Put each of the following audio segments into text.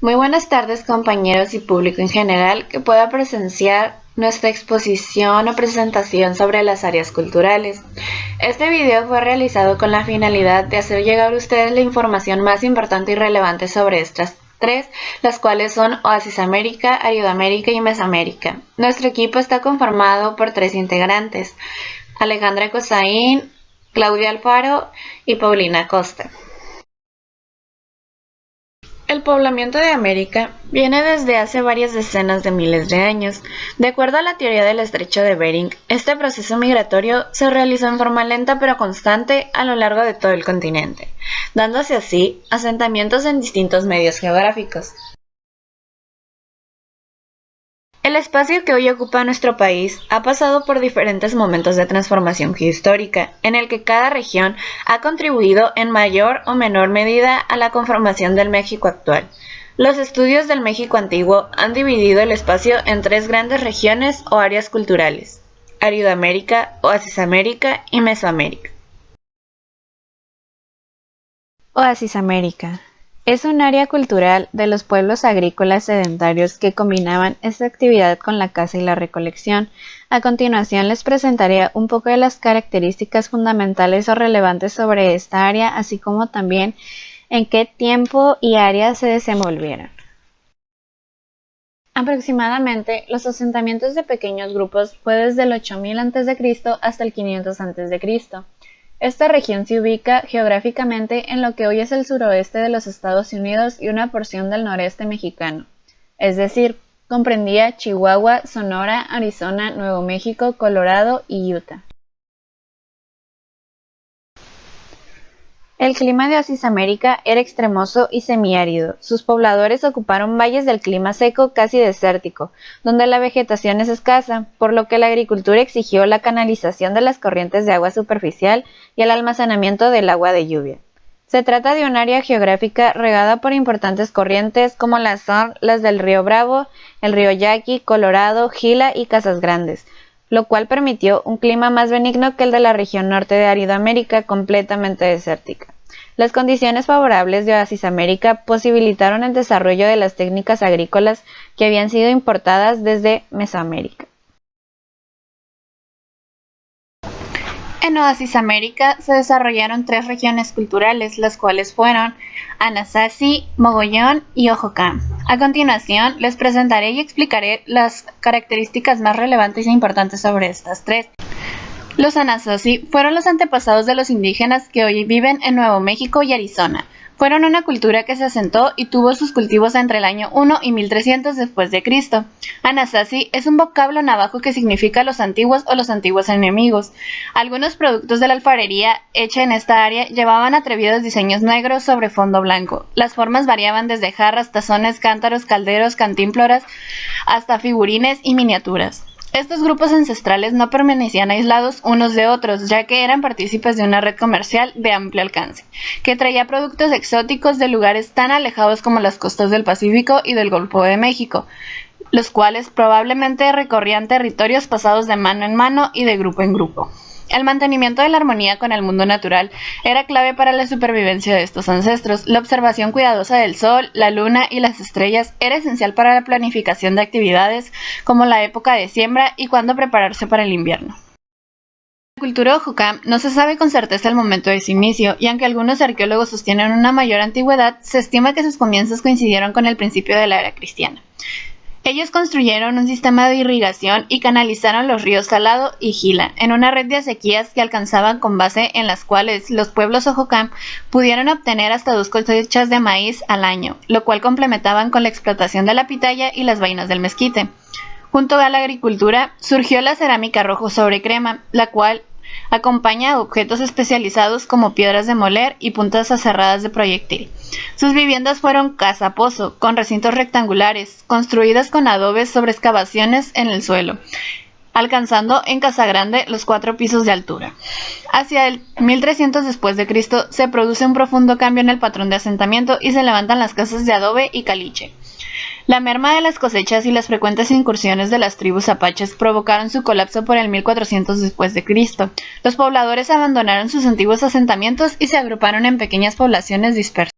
Muy buenas tardes, compañeros y público en general que pueda presenciar nuestra exposición o presentación sobre las áreas culturales. Este video fue realizado con la finalidad de hacer llegar a ustedes la información más importante y relevante sobre estas tres, las cuales son Oasis América, Aridoamérica y Mesoamérica. Nuestro equipo está conformado por 3 integrantes: Alejandra Cosaín, Claudia Alfaro y Paulina Costa. El poblamiento de América viene desde hace varias decenas de miles de años. De acuerdo a la teoría del estrecho de Bering, este proceso migratorio se realizó en forma lenta pero constante a lo largo de todo el continente, dándose así asentamientos en distintos medios geográficos. El espacio que hoy ocupa nuestro país ha pasado por diferentes momentos de transformación histórica, en el que cada región ha contribuido en mayor o menor medida a la conformación del México actual. Los estudios del México antiguo han dividido el espacio en 3 grandes regiones o áreas culturales: Aridoamérica, Oasis América y Mesoamérica. Oasis América es un área cultural de los pueblos agrícolas sedentarios que combinaban esta actividad con la caza y la recolección. A continuación les presentaré un poco de las características fundamentales o relevantes sobre esta área, así como también en qué tiempo y área se desenvolvieron. Aproximadamente, los asentamientos de pequeños grupos fue desde el 8000 a.C. hasta el 500 a.C. Esta región se ubica geográficamente en lo que hoy es el suroeste de los Estados Unidos y una porción del noreste mexicano, es decir, comprendía Chihuahua, Sonora, Arizona, Nuevo México, Colorado y Utah. El clima de Oasis América era extremoso y semiárido. Sus pobladores ocuparon valles del clima seco casi desértico, donde la vegetación es escasa, por lo que la agricultura exigió la canalización de las corrientes de agua superficial y el almacenamiento del agua de lluvia. Se trata de un área geográfica regada por importantes corrientes como son las del río Bravo, el río Yaqui, Colorado, Gila y Casas Grandes, lo cual permitió un clima más benigno que el de la región norte de Aridoamérica, completamente desértica. Las condiciones favorables de Oasis América posibilitaron el desarrollo de las técnicas agrícolas que habían sido importadas desde Mesoamérica. En Oasis América se desarrollaron 3 regiones culturales, las cuales fueron Anasazi, Mogollón y Ojocam. A continuación, les presentaré y explicaré las características más relevantes e importantes sobre estas 3. Los Anasazi fueron los antepasados de los indígenas que hoy viven en Nuevo México y Arizona. Fueron una cultura que se asentó y tuvo sus cultivos entre el año 1 y 1300 después de Cristo. Anasazi es un vocablo navajo que significa los antiguos o los antiguos enemigos. Algunos productos de la alfarería hecha en esta área llevaban atrevidos diseños negros sobre fondo blanco. Las formas variaban desde jarras, tazones, cántaros, calderos, cantímploras, hasta figurines y miniaturas. Estos grupos ancestrales no permanecían aislados unos de otros, ya que eran partícipes de una red comercial de amplio alcance, que traía productos exóticos de lugares tan alejados como las costas del Pacífico y del Golfo de México, los cuales probablemente recorrían territorios pasados de mano en mano y de grupo en grupo. El mantenimiento de la armonía con el mundo natural era clave para la supervivencia de estos ancestros. La observación cuidadosa del sol, la luna y las estrellas era esencial para la planificación de actividades como la época de siembra y cuándo prepararse para el invierno. La cultura Ojocam no se sabe con certeza el momento de su inicio, y aunque algunos arqueólogos sostienen una mayor antigüedad, se estima que sus comienzos coincidieron con el principio de la era cristiana. Ellos construyeron un sistema de irrigación y canalizaron los ríos Salado y Gila en una red de acequias que alcanzaban con base en las cuales los pueblos Ojocam pudieron obtener hasta 2 cosechas de maíz al año, lo cual complementaban con la explotación de la pitaya y las vainas del mezquite. Junto a la agricultura surgió la cerámica rojo sobre crema, la cual acompaña a objetos especializados como piedras de moler y puntas aserradas de proyectil. Sus viviendas fueron casa-pozo, con recintos rectangulares, construidas con adobes sobre excavaciones en el suelo, alcanzando en Casa Grande los 4 pisos de altura. Hacia el 1300 después de Cristo se produce un profundo cambio en el patrón de asentamiento y se levantan las casas de adobe y caliche. La merma de las cosechas y las frecuentes incursiones de las tribus apaches provocaron su colapso por el 1400 después de Cristo. Los pobladores abandonaron sus antiguos asentamientos y se agruparon en pequeñas poblaciones dispersas.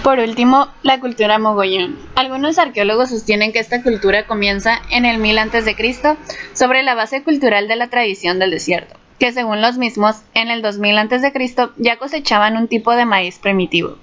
Por último, la cultura mogollón. Algunos arqueólogos sostienen que esta cultura comienza en el 1000 a.C. sobre la base cultural de la tradición del desierto, que según los mismos, en el 2000 a.C. ya cosechaban un tipo de maíz primitivo.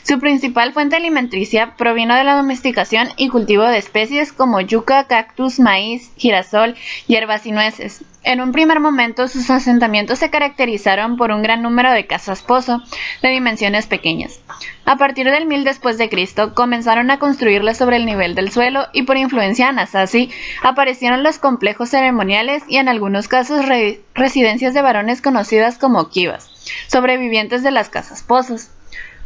Su principal fuente alimenticia provino de la domesticación y cultivo de especies como yuca, cactus, maíz, girasol, hierbas y nueces. En un primer momento, sus asentamientos se caracterizaron por un gran número de casas-pozo de dimensiones pequeñas. A partir del 1000 después de Cristo, comenzaron a construirlas sobre el nivel del suelo y por influencia anasazi aparecieron los complejos ceremoniales y en algunos casos residencias de varones conocidas como kivas, sobrevivientes de las casas-pozos.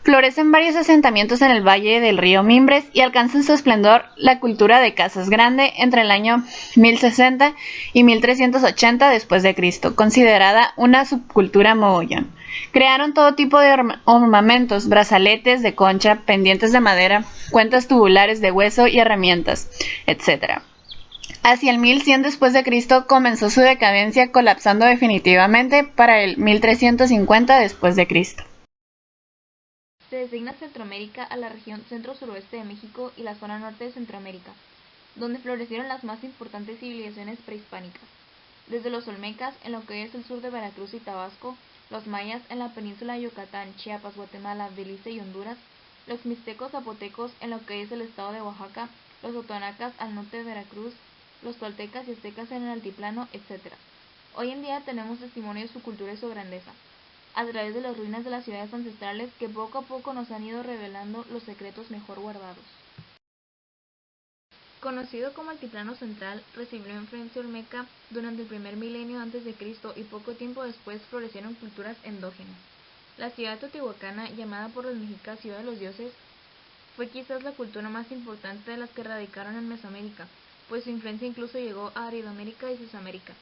Florecen varios asentamientos en el valle del río Mimbres y alcanza en su esplendor la cultura de Casas Grande entre el año 1060 y 1380 después de Cristo, considerada una subcultura mogollón. Crearon todo tipo de ornamentos, brazaletes de concha, pendientes de madera, cuentas tubulares de hueso y herramientas, etc. Hacia el 1100 después de Cristo comenzó su decadencia, colapsando definitivamente para el 1350 después de Cristo. Se designa Centroamérica a la región centro-suroeste de México y la zona norte de Centroamérica, donde florecieron las más importantes civilizaciones prehispánicas, desde los olmecas en lo que es el sur de Veracruz y Tabasco, los mayas en la península de Yucatán, Chiapas, Guatemala, Belice y Honduras, los mixtecos zapotecos en lo que es el estado de Oaxaca, los otonacas al norte de Veracruz, los toltecas y aztecas en el altiplano, etc. Hoy en día tenemos testimonio de su cultura y su grandeza, a través de las ruinas de las ciudades ancestrales que poco a poco nos han ido revelando los secretos mejor guardados. Conocido como Altiplano Central, recibió influencia olmeca durante el primer milenio antes de Cristo y poco tiempo después florecieron culturas endógenas. La ciudad teotihuacana, llamada por los mexicas Ciudad de los Dioses, fue quizás la cultura más importante de las que radicaron en Mesoamérica, pues su influencia incluso llegó a Aridoamérica y Susamérica.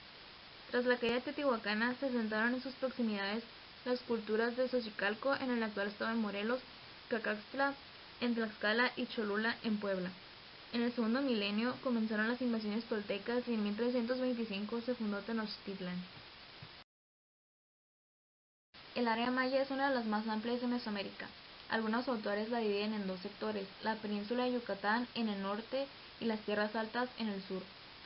Tras la caída teotihuacana, se asentaron en sus proximidades las culturas de Xochicalco en el actual estado de Morelos, Cacaxtla en Tlaxcala y Cholula en Puebla. En el segundo milenio comenzaron las invasiones toltecas y en 1325 se fundó Tenochtitlan. El área maya es una de las más amplias de Mesoamérica. Algunos autores la dividen en dos sectores, la península de Yucatán en el norte y las tierras altas en el sur.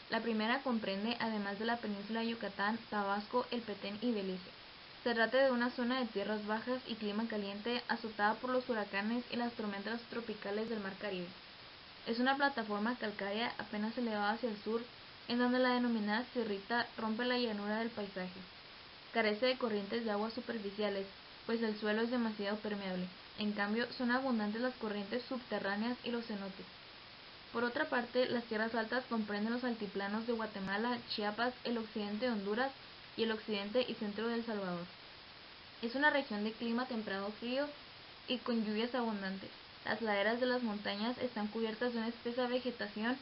La primera comprende, además de la península de Yucatán, Tabasco, El Petén y Belice. Se trata de una zona de tierras bajas y clima caliente azotada por los huracanes y las tormentas tropicales del Mar Caribe. Es una plataforma calcárea apenas elevada hacia el sur, en donde la denominada sierrita rompe la llanura del paisaje. Carece de corrientes de aguas superficiales, pues el suelo es demasiado permeable. En cambio, son abundantes las corrientes subterráneas y los cenotes. Por otra parte, las tierras altas comprenden los altiplanos de Guatemala, Chiapas, el occidente de Honduras y el occidente y centro de El Salvador. Es una región de clima templado frío y con lluvias abundantes. Las laderas de las montañas están cubiertas de una espesa vegetación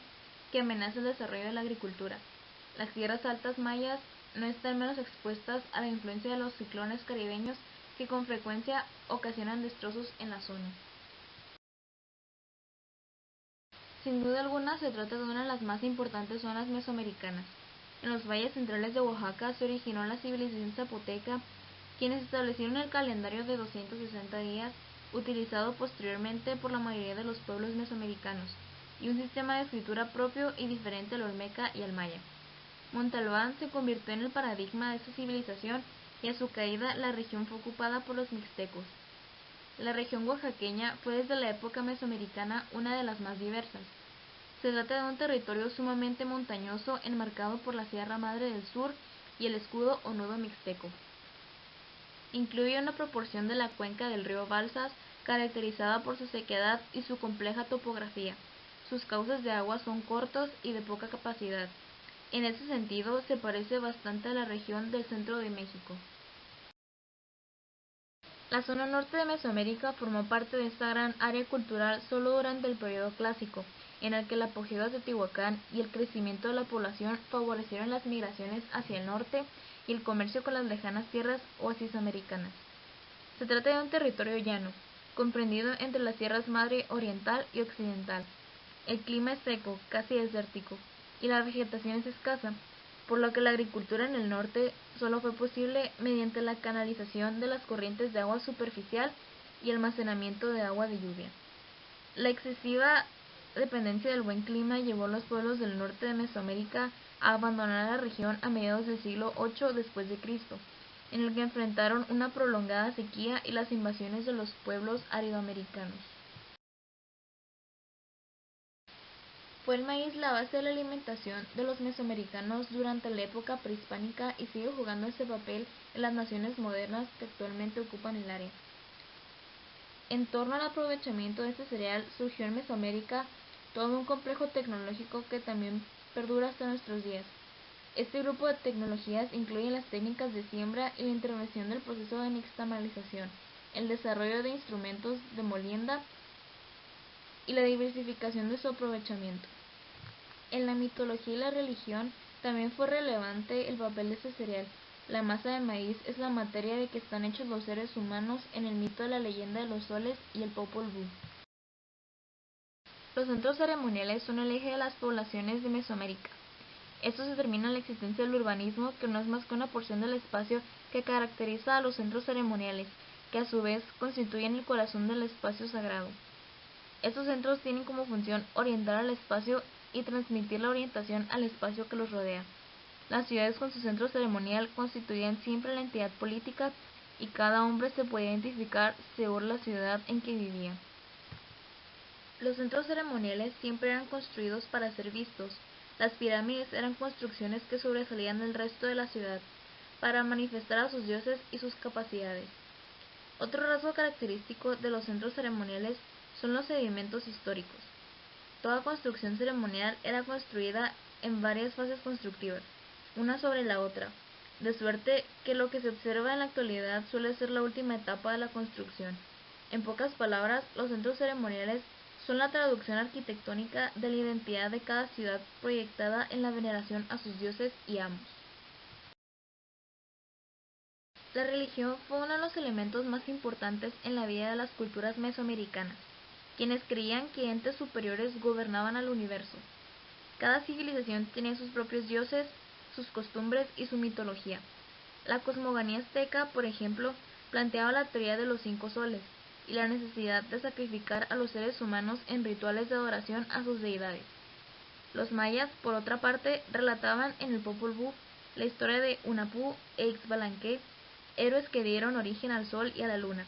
que amenaza el desarrollo de la agricultura. Las tierras altas mayas no están menos expuestas a la influencia de los ciclones caribeños que con frecuencia ocasionan destrozos en la zona. Sin duda alguna se trata de una de las más importantes zonas mesoamericanas. En los valles centrales de Oaxaca se originó la civilización zapoteca, quienes establecieron el calendario de 260 días, utilizado posteriormente por la mayoría de los pueblos mesoamericanos, y un sistema de escritura propio y diferente al olmeca y al maya. Montalbán se convirtió en el paradigma de esta civilización y a su caída la región fue ocupada por los mixtecos. La región oaxaqueña fue desde la época mesoamericana una de las más diversas. Se trata de un territorio sumamente montañoso enmarcado por la Sierra Madre del Sur y el escudo o nudo mixteco. Incluye una proporción de la cuenca del río Balsas, caracterizada por su sequedad y su compleja topografía. Sus cauces de agua son cortos y de poca capacidad. En ese sentido, se parece bastante a la región del centro de México. La zona norte de Mesoamérica formó parte de esta gran área cultural solo durante el periodo clásico, en el que el apogeo de Teotihuacán y el crecimiento de la población favorecieron las migraciones hacia el norte y el comercio con las lejanas tierras oasisamericanas. Se trata de un territorio llano, comprendido entre las sierras Madre Oriental y Occidental. El clima es seco, casi desértico, y la vegetación es escasa, por lo que la agricultura en el norte solo fue posible mediante la canalización de las corrientes de agua superficial y almacenamiento de agua de lluvia. La excesiva dependencia del buen clima llevó a los pueblos del norte de Mesoamérica a abandonar la región a mediados del siglo VIII después de Cristo, en el que enfrentaron una prolongada sequía y las invasiones de los pueblos aridoamericanos. Fue el maíz la base de la alimentación de los mesoamericanos durante la época prehispánica y sigue jugando ese papel en las naciones modernas que actualmente ocupan el área. En torno al aprovechamiento de este cereal surgió en Mesoamérica todo un complejo tecnológico que también perdura hasta nuestros días. Este grupo de tecnologías incluye las técnicas de siembra y la intervención del proceso de nixtamalización, el desarrollo de instrumentos de molienda y la diversificación de su aprovechamiento. En la mitología y la religión también fue relevante el papel de este cereal. La masa de maíz es la materia de que están hechos los seres humanos en el mito de la leyenda de los soles y el Popol Vuh. Los centros ceremoniales son el eje de las poblaciones de Mesoamérica. Estos determinan la existencia del urbanismo, que no es más que una porción del espacio que caracteriza a los centros ceremoniales, que a su vez constituyen el corazón del espacio sagrado. Estos centros tienen como función orientar al espacio y transmitir la orientación al espacio que los rodea. Las ciudades con su centro ceremonial constituían siempre la entidad política y cada hombre se podía identificar según la ciudad en que vivía. Los centros ceremoniales siempre eran construidos para ser vistos. Las pirámides eran construcciones que sobresalían del resto de la ciudad, para manifestar a sus dioses y sus capacidades. Otro rasgo característico de los centros ceremoniales son los sedimentos históricos. Toda construcción ceremonial era construida en varias fases constructivas, una sobre la otra, de suerte que lo que se observa en la actualidad suele ser la última etapa de la construcción. En pocas palabras, los centros ceremoniales son la traducción arquitectónica de la identidad de cada ciudad proyectada en la veneración a sus dioses y amos. La religión fue uno de los elementos más importantes en la vida de las culturas mesoamericanas, quienes creían que entes superiores gobernaban al universo. Cada civilización tenía sus propios dioses, sus costumbres y su mitología. La cosmogonía azteca, por ejemplo, planteaba la teoría de los 5 soles y la necesidad de sacrificar a los seres humanos en rituales de adoración a sus deidades. Los mayas, por otra parte, relataban en el Popol Vuh la historia de Hunahpu e Ixbalanque, héroes que dieron origen al sol y a la luna.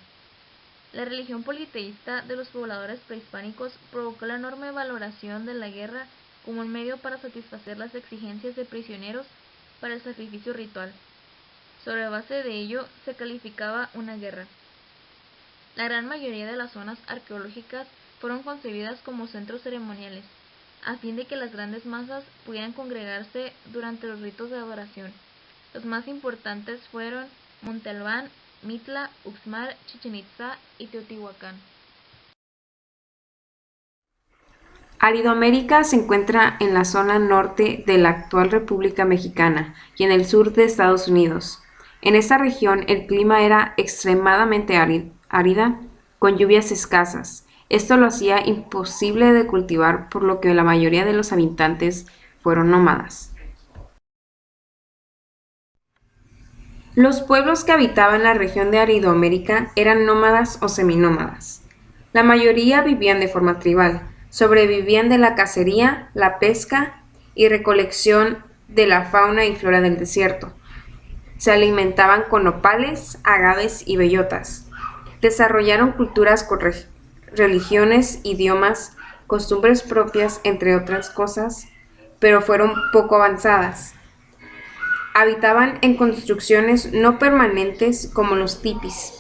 La religión politeísta de los pobladores prehispánicos provocó la enorme valoración de la guerra como un medio para satisfacer las exigencias de prisioneros para el sacrificio ritual. Sobre base de ello se calificaba una guerra. La gran mayoría de las zonas arqueológicas fueron concebidas como centros ceremoniales, a fin de que las grandes masas pudieran congregarse durante los ritos de adoración. Los más importantes fueron Monte Albán, Mitla, Uxmal, Chichén Itzá y Teotihuacán. Aridoamérica se encuentra en la zona norte de la actual República Mexicana y en el sur de Estados Unidos. En esta región el clima era extremadamente árida, con lluvias escasas. Esto lo hacía imposible de cultivar, por lo que la mayoría de los habitantes fueron nómadas. Los pueblos que habitaban la región de Aridoamérica eran nómadas o seminómadas. La mayoría vivían de forma tribal, sobrevivían de la cacería, la pesca y recolección de la fauna y flora del desierto. Se alimentaban con nopales, agaves y bellotas. Desarrollaron culturas con religiones, idiomas, costumbres propias, entre otras cosas, pero fueron poco avanzadas. Habitaban en construcciones no permanentes como los tipis.